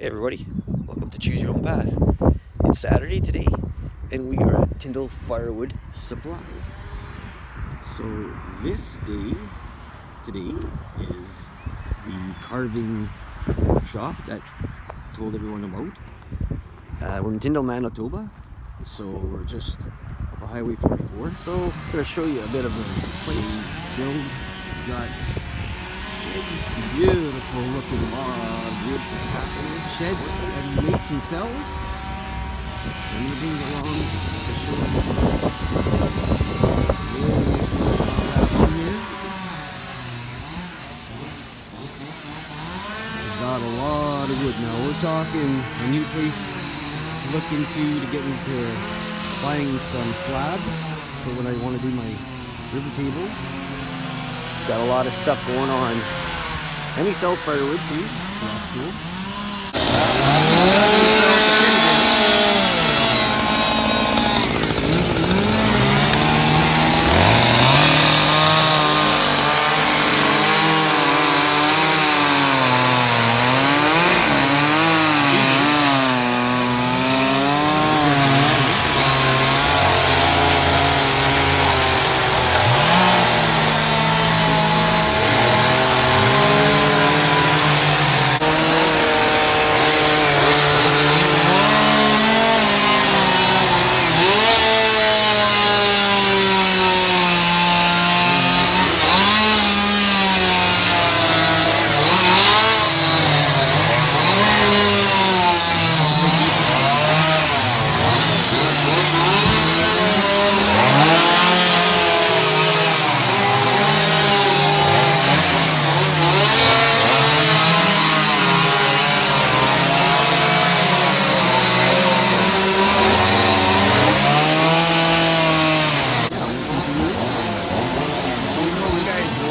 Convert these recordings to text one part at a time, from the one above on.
Hey everybody, welcome to Choose Your Own Path. It's Saturday today and we are at Tyndall Firewood Supply. So this day, today, is the carving workshop that I told everyone about. We're in Tyndall Manitoba, so we're just up on Highway 44. So I'm going to show you a bit of the place. We've got sheds, beautiful looking wood sheds that he makes and sells. I'm going to bring it along to show you. It's a really nice little shop out here. He's got a lot of wood now. We're talking a new place to look into to get into buying some slabs for when I want to do my river tables. It's got a lot of stuff going on. And he sells firewood too, so that's cool.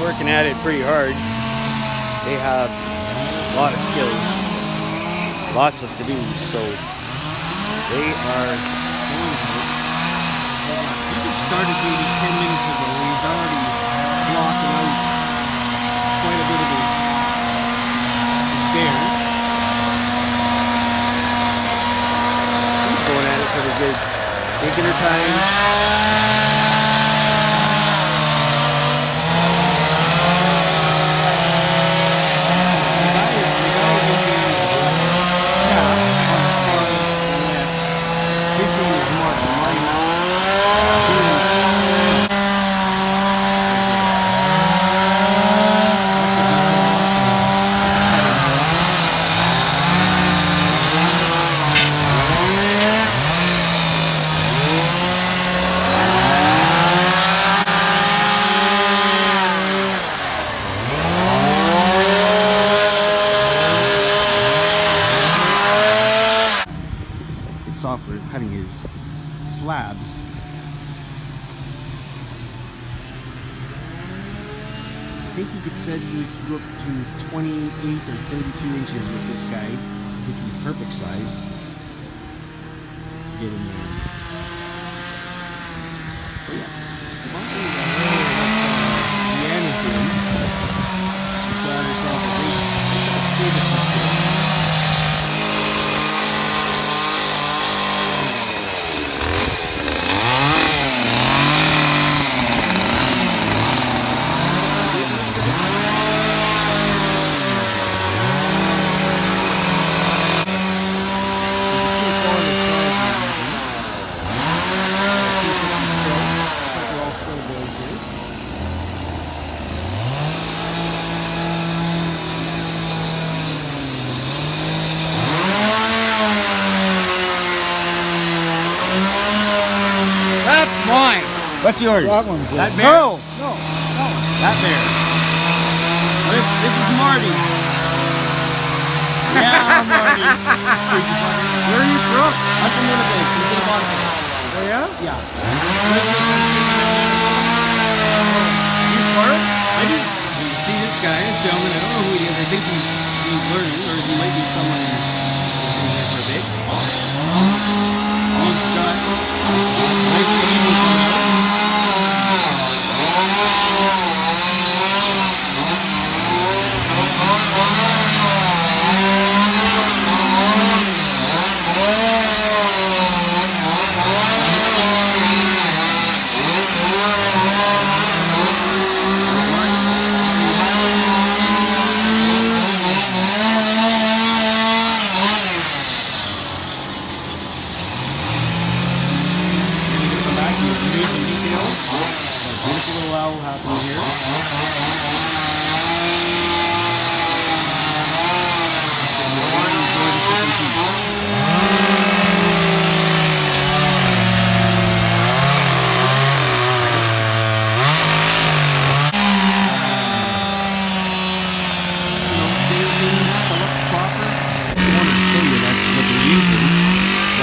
Working at it pretty hard. They have a lot of skills, lots of to do, so they are. He just started maybe 10 minutes ago. He's already blocking out quite a bit of his stairs. He's going at it pretty good, taking her time. Software cutting his slabs. I think he said he would go up to 28 or 32 inches with this guy, which would be perfect size to get in there. So yeah, one thing that Deanna's doing, she's got herself a big mine. What's yours? That one. That bear? No. That bear. This is Marty. Yeah, Marty. Where are you from? I'm from Winnipeg. Oh yeah? Yeah. You part? I do. You see this guy, this gentleman, I don't know who he is. I think he's learning, or he might be someone who's been here for a bit. He's got nice table coming out.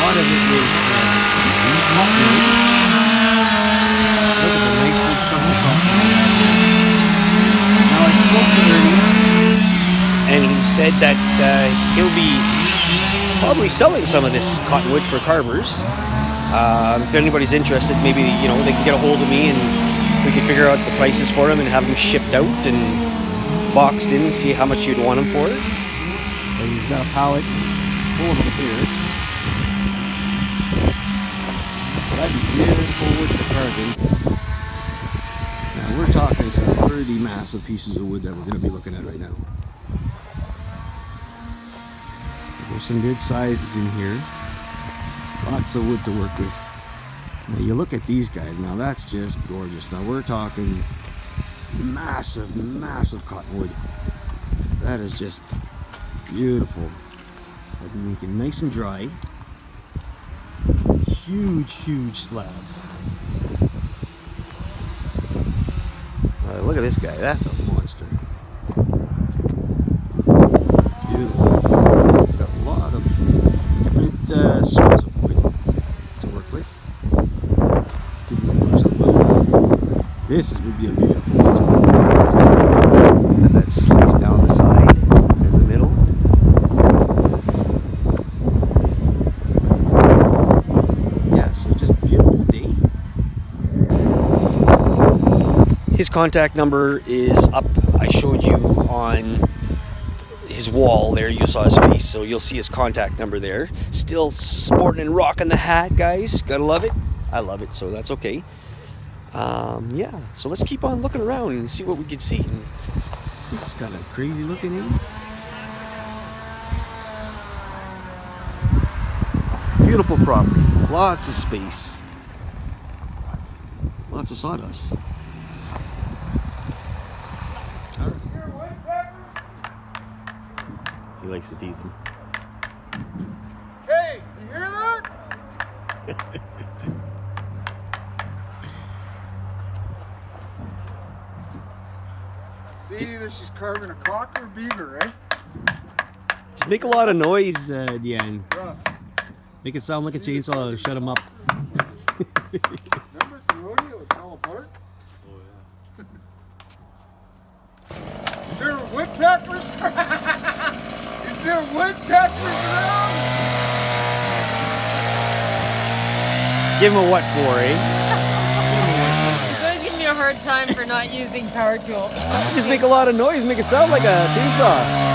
lot of it is cottonwood. Look at the nice big chunk of cottonwood. Now I spoke to Ernie, and he said that he'll be probably selling some of this cottonwood for carvers. If anybody's interested, maybe they can get a hold of me and we can figure out the prices for them and have them shipped out and boxed in and see how much you'd want them for. And he's got a pallet full of them here. That'd be beautiful wood to carve in. Now we're talking some pretty massive pieces of wood that we're going to be looking at right now. There's some good sizes in here. Lots of wood to work with. Now you look at these guys, now that's just gorgeous. Now we're talking massive, massive cottonwood. That is just beautiful. I can make it nice and dry. Huge, huge slabs. Look at this guy, that's a monster. Beautiful. It's got a lot of different sorts of wood to work with. This would be a beautiful piece to put together. And that's sliced down the side in the middle. Yeah, so just a beautiful day. His contact number is up. I showed you on his wall there. You saw his face, so you'll see his contact number there. Still sporting and rocking the hat, guys. Gotta love it. I love it, so that's okay. Yeah, so let's keep on looking around and see what we can see. And this is kind of crazy looking in. Beautiful property, lots of space, lots of sawdust. He likes to tease him. Hey, you hear that? See, either she's carving a cock or a beaver, right? Just make a lot of noise, Deanne. Russ, Make it sound like a chainsaw to shut him up. remember at the rodeo it fell apart? Oh, yeah. Is there woodpeckers? Is there woodpeckers around? Give him a what for, eh? He's going to give me a hard time for not using power tool. Just make a lot of noise, make it sound like a chainsaw.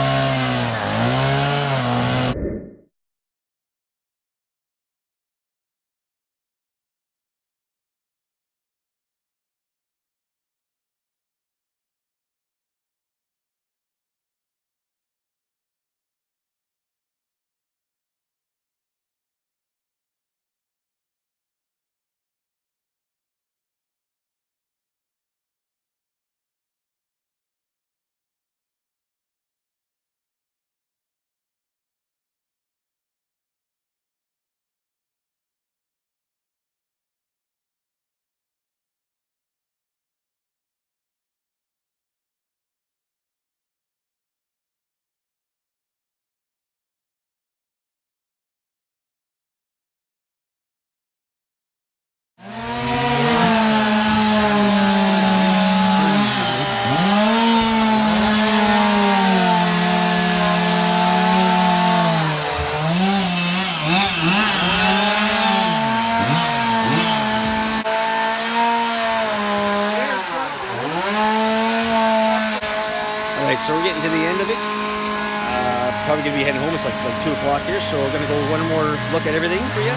So we're getting to the end of it. Probably gonna be heading home. It's like 2 o'clock here, so we're gonna go one more look at everything for you.